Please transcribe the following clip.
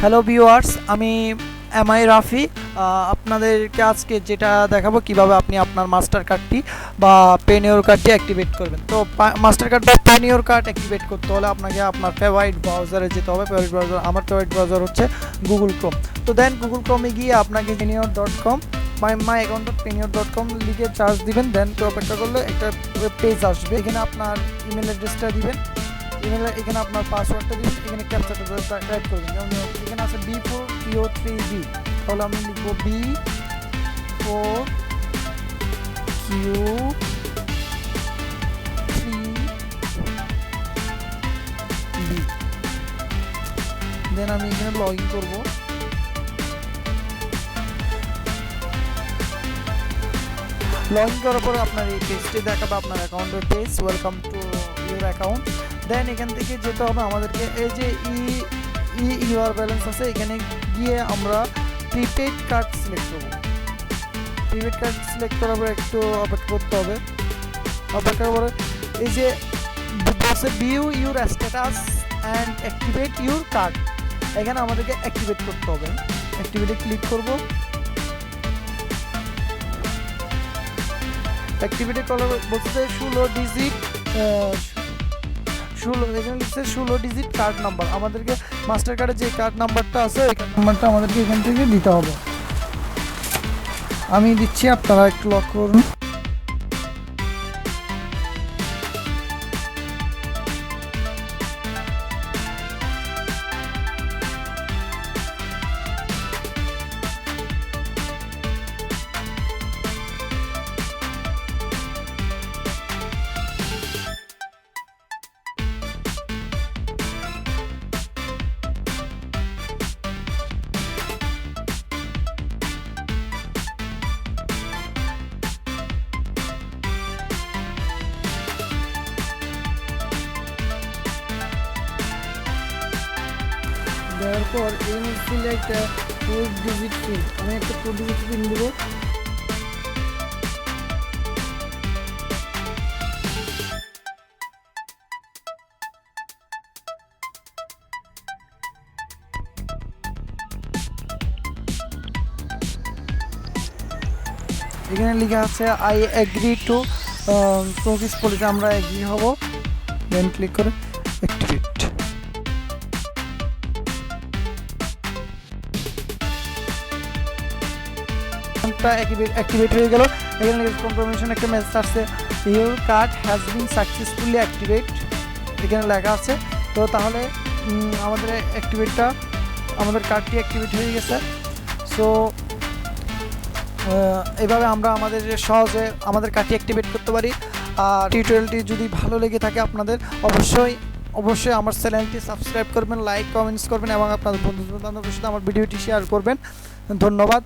Hello viewers, আমি MI Rafi. আপনাদেরকে আজকে যেটা দেখাবো কিভাবে আপনি আপনার মাস্টার কার্ডটি বা পেনিওর কার্ডটি অ্যাক্টিভেট করবেন। তো মাস্টার কার্ড বা পেনিওর কার্ড অ্যাক্টিভেট করতে হলে আপনাকে আপনার ফেভারিট ব্রাউজারে যেতে হবে। ফেভারিট ব্রাউজার, আমার ফেভারিট ব্রাউজার হচ্ছে গুগল ক্রোম। তো দেন গুগল ক্রোমে গিয়ে আপনাকে পেনিওর.com মাই অ্যাকাউন্ট.পেনিওর.com লিখে চার্জ দিবেন। দেন তো অপেক্ষা করলে একটা পেজ আসবে। এখানে আপনার ইমেল অ্যাড্রেসটা দিবেন, এখানে আপনার পাসওয়ার্ডটা দিবেন, এখানে ক্যাপচাটা টাইপ করবেন। যেমন এখানে আছে B4Q3B, তাহলে আমি লিখব B4Q3B। দেন আমি এখানে লগ ইন করবো। লগ ইন করার পরে আপনার এই পেজটি দেখাবে, আপনার অ্যাকাউন্টের page. Welcome to your account. Then এখান থেকে যেতে হবে আমাদেরকে, এই যে ইউআর ব্যালেন্স আছে, এখানে গিয়ে আমরা প্রিপেড কার্ড সিলেক্ট করবো। প্রিপেড কার্ড সিলেক্ট করার পরে একটু অপেক্ষা করতে হবে। অপেক্ষার পরে এই যে view your status and activate your card, এখানে আমাদেরকে অ্যাক্টিভেট করতে হবে। অ্যাক্টিভেটে ক্লিক করবো। অ্যাক্টিভিটি কলার বলতে 16 ডিজিট এখানে লিখছে 16 ডিজিট কার্ড নাম্বার। আমাদেরকে মাস্টার কার্ডে যে কার্ড নাম্বারটা আছে ওই কার্ড নাম্বারটা আমাদেরকে এখান থেকে দিতে হবে। আমি দিচ্ছি, আপনারা একটু লক্ষ্য করুন। দেওয়ার পর এই সিলেক্ট 4 ডিজিট পিন, আমি একটা 4 ডিজিট পিন দেবো। এখানে লেখা আছে আই এগ্রি টু প্রোভিস পলিসি, আমরা এগ্রি হব। দেন ক্লিক করে অ্যাক্টিভেট। অ্যাক্টিভেট হয়ে গেল। এখানে কনফার্মেশন একটা মেসেজ আসছে, your card has been successfully activate, এখানে লেখা আছে। তো তাহলে আমাদের কার্ডটি অ্যাক্টিভেট হয়ে গেছে। সো এইভাবে আমরা সহজে আমাদের কার্ডটি অ্যাক্টিভেট করতে পারি। আর টিউটোরিয়ালটি যদি ভালো লেগে থাকে আপনাদের, অবশ্যই আমার চ্যানেলটি সাবস্ক্রাইব করবেন, লাইক কমেন্টস করবেন এবং আপনাদের বন্ধু বান্ধবের সাথে আমার ভিডিওটি শেয়ার করবেন। ধন্যবাদ।